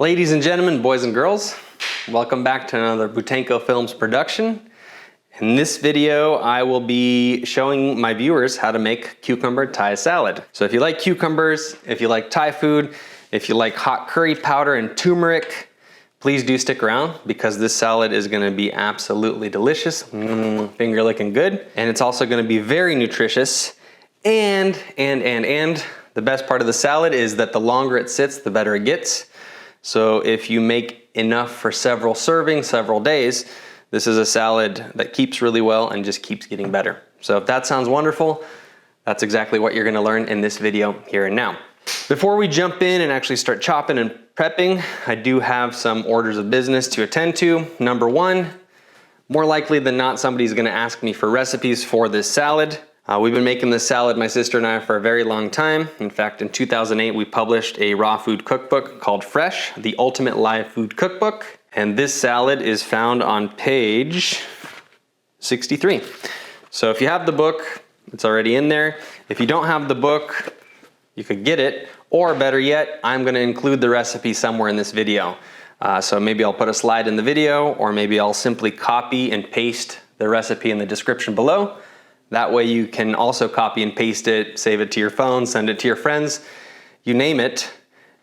Ladies and gentlemen, boys and girls, welcome back to another Butenko Films production. In this video, I will be showing my viewers how to make cucumber Thai salad. So if you like cucumbers, if you like Thai food, if you like hot curry powder and turmeric, please do stick around because this salad is gonna be absolutely delicious, finger licking good. And it's also gonna be very nutritious. And the best part of the salad is that the longer it sits, the better it gets. So if you make enough for several servings, several days, this is a salad that keeps really well and just keeps getting better. So if that sounds wonderful, that's exactly what you're gonna learn in this video here and now. Before we jump in and actually start chopping and prepping, I do have some orders of business to attend to. Number one, more likely than not, somebody's gonna ask me for recipes for this salad. We've been making this salad, my sister and I, for a very long time. In fact, in 2008, we published a raw food cookbook called Fresh, the Ultimate Live Food Cookbook. And this salad is found on page 63. So if you have the book, it's already in there. If you don't have the book, you could get it, or better yet, I'm gonna include the recipe somewhere in this video. So maybe I'll put a slide in the video, or maybe I'll simply copy and paste the recipe in the description below. That way you can also copy and paste it, save it to your phone, send it to your friends, you name it,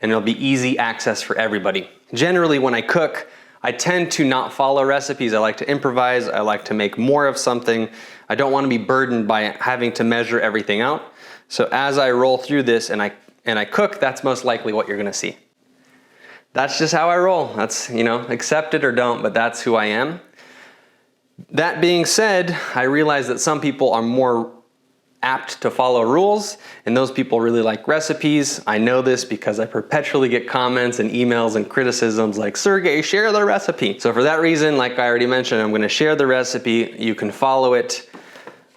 and it'll be easy access for everybody. Generally, when I cook, I tend to not follow recipes. I like to improvise. I like to make more of something. I don't want to be burdened by having to measure everything out. So as I roll through this and I cook, that's most likely what you're gonna see. That's just how I roll. That's, accept it or don't, but that's who I am. That being said, I realize that some people are more apt to follow rules, and those people really like recipes. I know this because I perpetually get comments and emails and criticisms like, Sergei, share the recipe. So for that reason, like I already mentioned, I'm gonna share the recipe. You can follow it.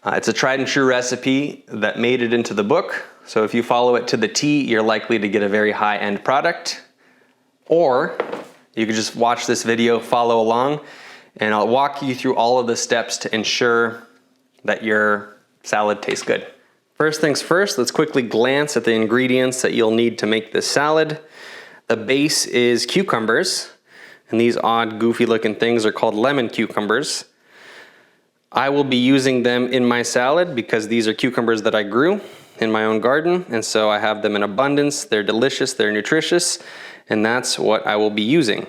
It's a tried and true recipe that made it into the book. So if you follow it to the T, you're likely to get a very high-end product. Or you could just watch this video, follow along, and I'll walk you through all of the steps to ensure that your salad tastes good. First things first, let's quickly glance at the ingredients that you'll need to make this salad. The base is cucumbers, and these odd, goofy looking things are called lemon cucumbers. I will be using them in my salad because these are cucumbers that I grew in my own garden, and so I have them in abundance. They're delicious, they're nutritious, and that's what I will be using.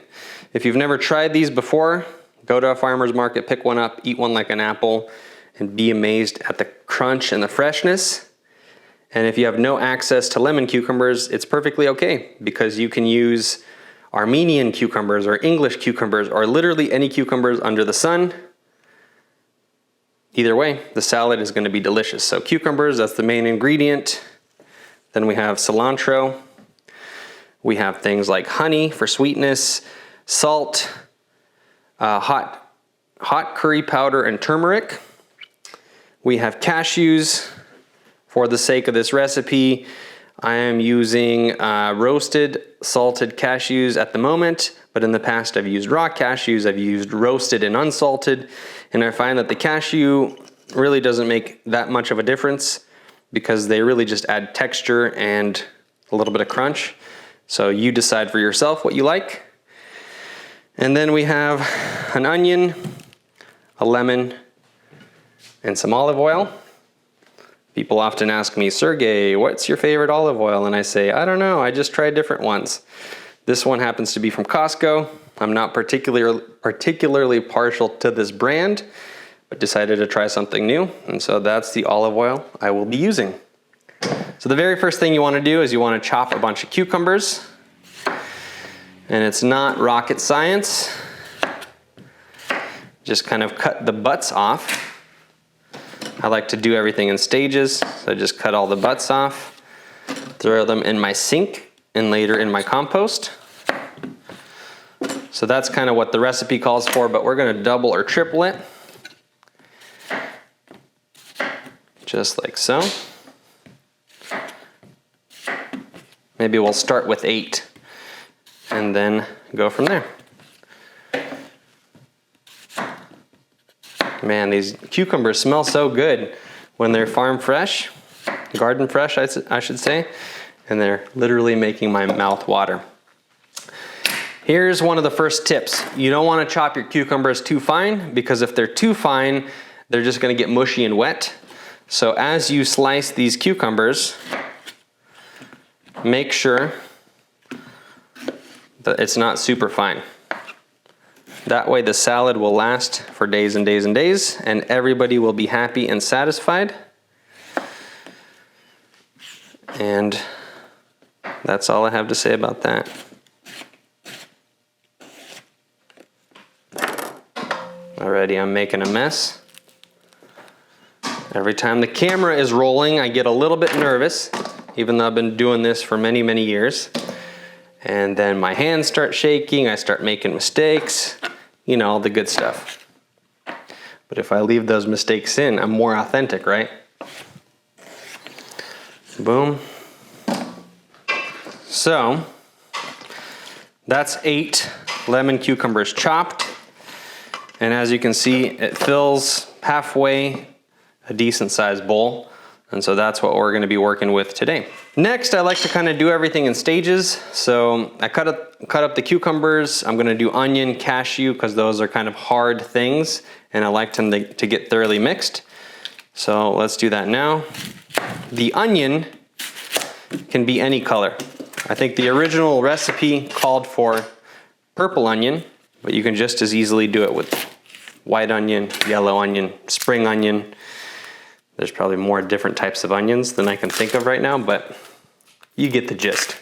If you've never tried these before, go to a farmer's market, pick one up, eat one like an apple, and be amazed at the crunch and the freshness. And if you have no access to lemon cucumbers, it's perfectly okay because you can use Armenian cucumbers or English cucumbers or literally any cucumbers under the sun. Either way, the salad is going to be delicious. So cucumbers, that's the main ingredient. Then we have cilantro. We have things like honey for sweetness, salt, hot curry powder and turmeric. We have cashews. For the sake of this recipe, I am using roasted salted cashews at the moment, but in the past I've used raw cashews, I've used roasted and unsalted, and I find that the cashew really doesn't make that much of a difference because they really just add texture and a little bit of crunch. So you decide for yourself what you like. And then we have an onion, a lemon, and some olive oil. People often ask me, Sergei, what's your favorite olive oil? And I say, I don't know, I just tried different ones. This one happens to be from Costco. I'm not particularly partial to this brand, but decided to try something new. And so that's the olive oil I will be using. So the very first thing you want to do is you want to chop a bunch of cucumbers. And it's not rocket science. Just kind of cut the butts off. I like to do everything in stages, so I just cut all the butts off, throw them in my sink, and later in my compost. So that's kind of what the recipe calls for, but we're gonna double or triple it. Just like so. Maybe we'll start with 8 and then go from there. Man, these cucumbers smell so good when they're farm fresh, garden fresh, I should say, and they're literally making my mouth water. Here's one of the first tips. You don't want to chop your cucumbers too fine, because if they're too fine, they're just going to get mushy and wet. So as you slice these cucumbers, make sure that it's not super fine. That way the salad will last for days and days and days, and everybody will be happy and satisfied. And that's all I have to say about that. Already I'm making a mess. Every time the camera is rolling, I get a little bit nervous, even though I've been doing this for many, many years. And then my hands start shaking, I start making mistakes, you know, all the good stuff. But if I leave those mistakes in, I'm more authentic, right? Boom. So, that's 8 lemon cucumbers chopped. And as you can see, it fills halfway a decent sized bowl. And so that's what we're gonna be working with today. Next, I like to kind of do everything in stages. So I cut up the cucumbers. I'm gonna do onion, cashew, because those are kind of hard things, and I like them to get thoroughly mixed. So let's do that now. The onion can be any color. I think the original recipe called for purple onion, but you can just as easily do it with white onion, yellow onion, spring onion. There's probably more different types of onions than I can think of right now, but you get the gist.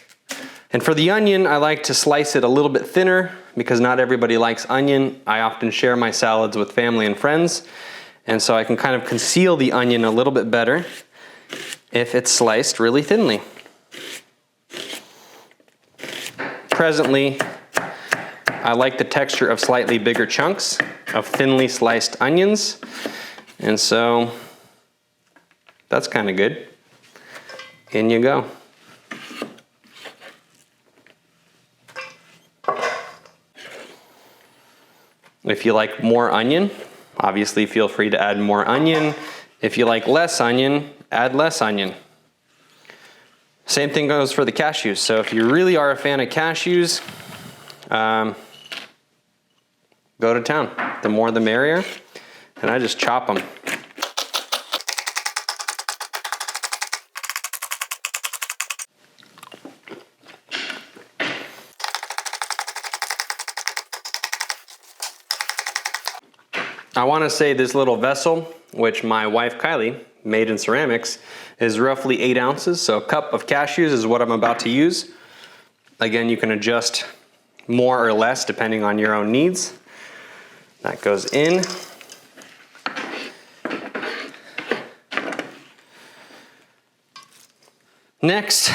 And for the onion, I like to slice it a little bit thinner because not everybody likes onion. I often share my salads with family and friends, and so I can kind of conceal the onion a little bit better if it's sliced really thinly. Presently, I like the texture of slightly bigger chunks of thinly sliced onions, and so that's kind of good. In you go. If you like more onion, obviously feel free to add more onion. If you like less onion, add less onion. Same thing goes for the cashews. So if you really are a fan of cashews, go to town. The more the merrier. And I just chop them. I want to say this little vessel, which my wife Kylie made in ceramics, is roughly 8 ounces. So a cup of cashews is what I'm about to use. Again, you can adjust more or less depending on your own needs. That goes in. Next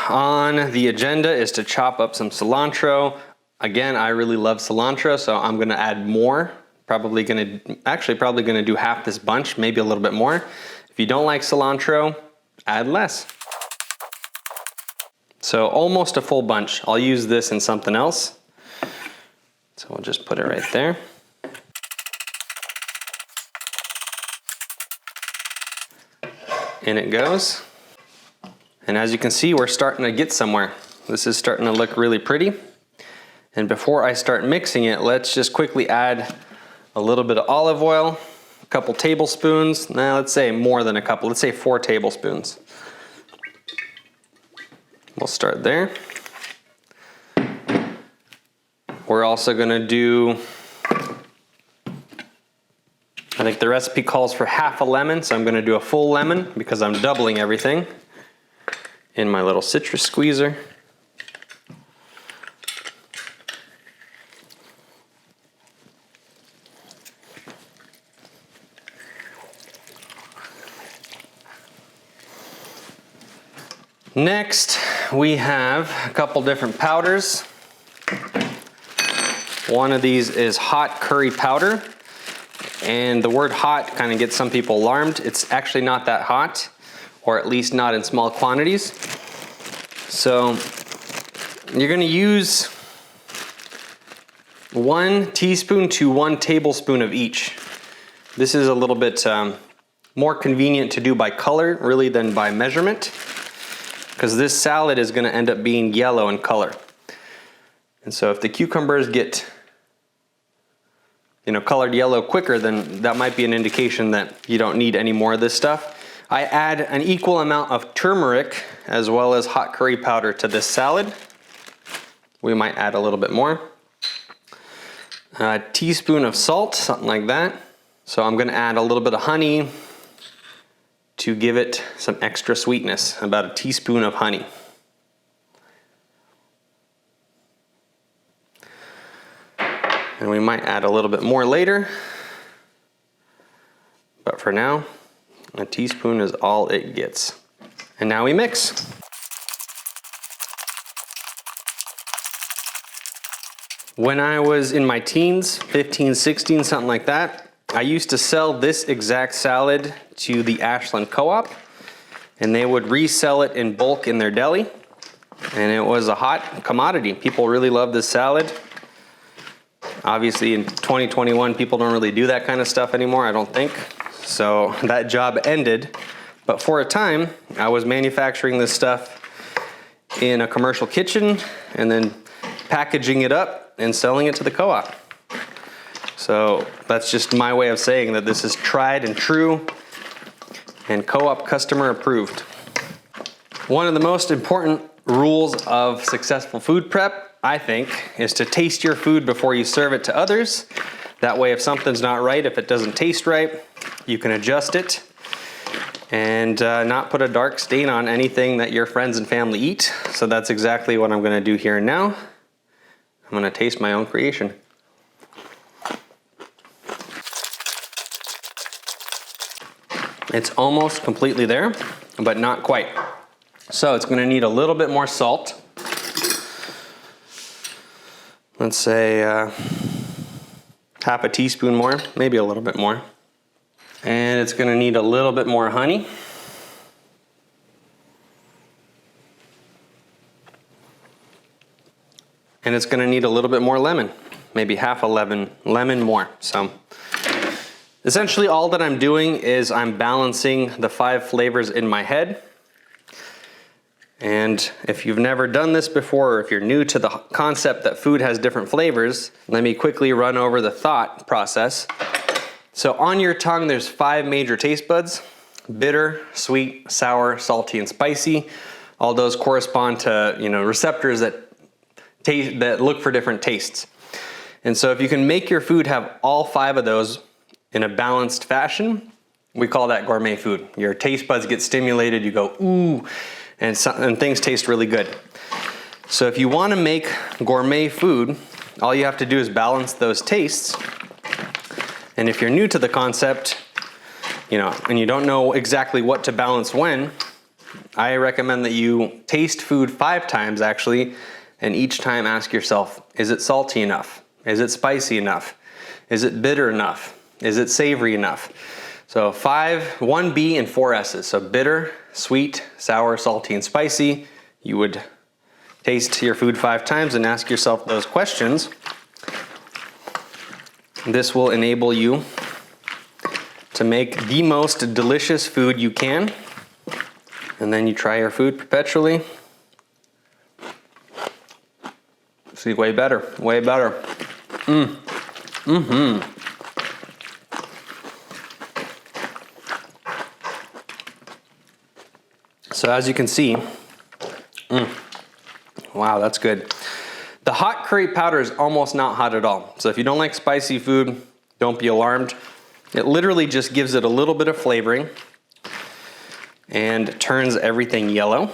on the agenda is to chop up some cilantro. Again, I really love cilantro, so I'm gonna add more. Probably gonna do half this bunch, maybe a little bit more. If you don't like cilantro, add less. So almost a full bunch. I'll use this in something else. So we'll just put it right there. In it goes. And as you can see, we're starting to get somewhere. This is starting to look really pretty. And before I start mixing it, let's just quickly add a little bit of olive oil, a couple tablespoons. Now let's say more than a couple, let's say 4 tablespoons. We'll start there. We're also gonna do, I think the recipe calls for half a lemon, so I'm gonna do a full lemon because I'm doubling everything in my little citrus squeezer. Next, we have a couple different powders. One of these is hot curry powder. And the word hot kind of gets some people alarmed. It's actually not that hot, or at least not in small quantities. So you're gonna use 1 teaspoon to 1 tablespoon of each. This is a little bit more convenient to do by color really than by measurement, because this salad is gonna end up being yellow in color. And so if the cucumbers get, colored yellow quicker, then that might be an indication that you don't need any more of this stuff. I add an equal amount of turmeric as well as hot curry powder to this salad. We might add a little bit more. A teaspoon of salt, something like that. So I'm gonna add a little bit of honey to give it some extra sweetness, about a teaspoon of honey. And we might add a little bit more later, but for now, a teaspoon is all it gets. And now we mix. When I was in my teens, 15, 16, something like that, I used to sell this exact salad to the Ashland Co-op, and they would resell it in bulk in their deli, and it was a hot commodity. People really love this salad. Obviously in 2021, people don't really do that kind of stuff anymore, I don't think. So that job ended, but for a time, I was manufacturing this stuff in a commercial kitchen and then packaging it up and selling it to the co-op. So that's just my way of saying that this is tried and true and co-op customer approved. One of the most important rules of successful food prep, I think, is to taste your food before you serve it to others. That way, if something's not right, if it doesn't taste right, you can adjust it and not put a dark stain on anything that your friends and family eat. So that's exactly what I'm gonna do here and now. I'm gonna taste my own creation. It's almost completely there, but not quite. So it's gonna need a little bit more salt. Let's say half a teaspoon more, maybe a little bit more. And it's gonna need a little bit more honey. And it's gonna need a little bit more lemon, maybe half a lemon more. So essentially all that I'm doing is I'm balancing the 5 flavors in my head. And if you've never done this before, or if you're new to the concept that food has different flavors, let me quickly run over the thought process. So on your tongue, there's 5 major taste buds: bitter, sweet, sour, salty, and spicy. All those correspond to, receptors that look for different tastes. And so if you can make your food have all 5 of those in a balanced fashion, we call that gourmet food. Your taste buds get stimulated, you go, ooh, and things taste really good. So if you want to make gourmet food, all you have to do is balance those tastes. And if you're new to the concept, and you don't know exactly what to balance when, I recommend that you taste food 5 times actually, and each time ask yourself, is it salty enough? Is it spicy enough? Is it bitter enough? Is it savory enough? So 1 B and 4 S's. So bitter, sweet, sour, salty, and spicy. You would taste your food 5 times and ask yourself those questions. This will enable you to make the most delicious food you can. And then you try your food perpetually. See, way better, way better. So as you can see, wow, that's good. The hot curry powder is almost not hot at all. So if you don't like spicy food, don't be alarmed. It literally just gives it a little bit of flavoring and turns everything yellow.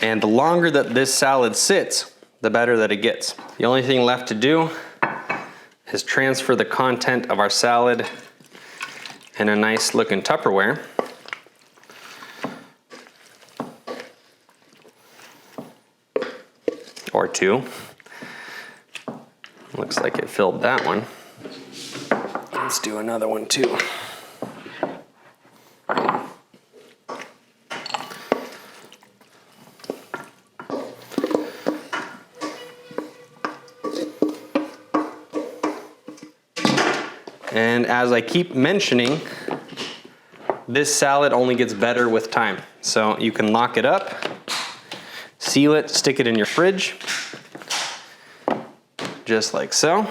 And the longer that this salad sits, the better that it gets. The only thing left to do is transfer the content of our salad in a nice looking Tupperware. Or 2. Looks like it filled that one. Let's do another one too. And as I keep mentioning, this salad only gets better with time. So you can lock it up, seal it, stick it in your fridge, just like so.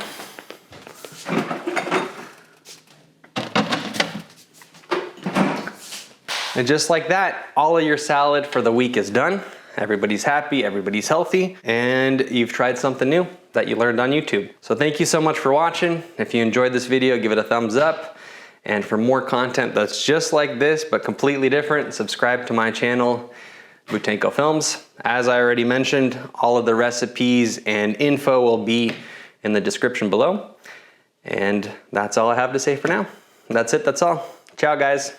And just like that, all of your salad for the week is done. Everybody's happy, everybody's healthy, and you've tried something new that you learned on YouTube. So thank you so much for watching. If you enjoyed this video, give it a thumbs up. And for more content that's just like this, but completely different, subscribe to my channel, Butenko Films. As I already mentioned, all of the recipes and info will be in the description below. And that's all I have to say for now. That's it, that's all. Ciao, guys.